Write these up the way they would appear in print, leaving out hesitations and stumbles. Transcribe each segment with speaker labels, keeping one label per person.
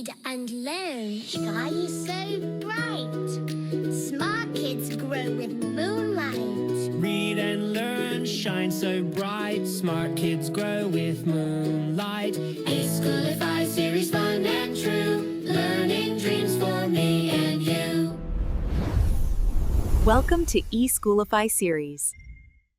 Speaker 1: read and learn. Sky is so bright. Smart kids grow with moonlight.
Speaker 2: Read and learn, shine so bright. Smart kids grow with moonlight. eSchoolify series, fun and true. Learning dreams for me and you.
Speaker 3: Welcome to eSchoolify series.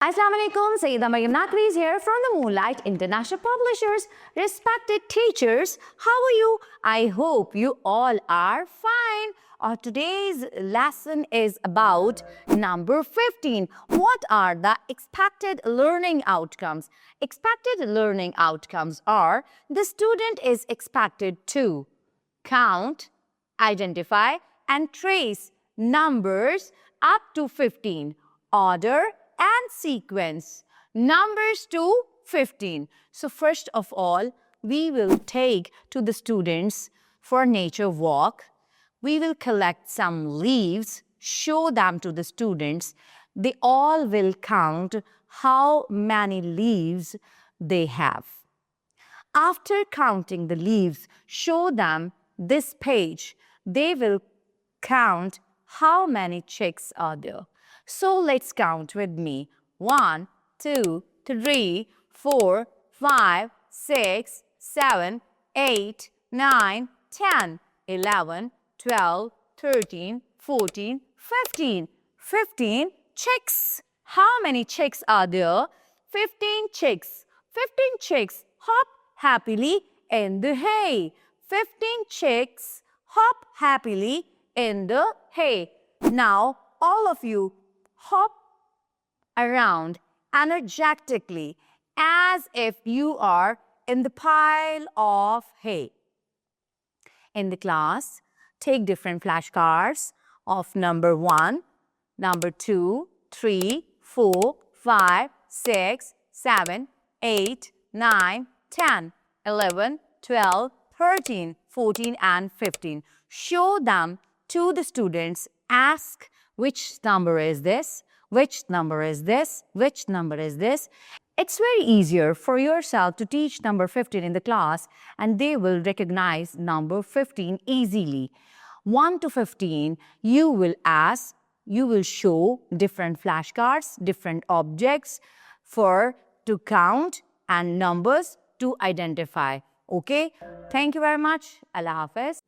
Speaker 4: Assalamualaikum, Sayyida Maryam Naqvi is here from the Moonlight International Publishers. Respected teachers, how are you? I hope you all are fine. Today's lesson is about number 15. What are the expected learning outcomes? Expected learning outcomes are the student is expected to count, identify, and trace numbers up to 15, order and sequence numbers to 15. So first of all, we will take to the students for nature walk. We will collect some leaves, show them to the students. They all will count how many leaves they have. After counting the leaves, show them this page. They will count how many chicks are there. So let's count with me. 1, 2, 3, 4, 5, 6, 7, 8, 9, 10, 11, 12, 13, 14, 15. 15 chicks. How many chicks are there? 15 chicks. 15 chicks hop happily in the hay. 15 chicks hop happily in the hay. Now, all of you hop around energetically as if you are in the pile of hay. In the class, take different flashcards of number 1, number 2, 3, 4, 5, 6, 7, 8, 9, 10, 11, 12, 13, 14 and 15. Show them to the students. Ask which number is this, which number is this, which number is this. It's very easier for yourself to teach number 15 in the class and they will recognize number 15 easily. 1 to 15, you will ask, you will show different flashcards, different objects to count and numbers to identify. Okay? Thank you very much. Allah Hafiz.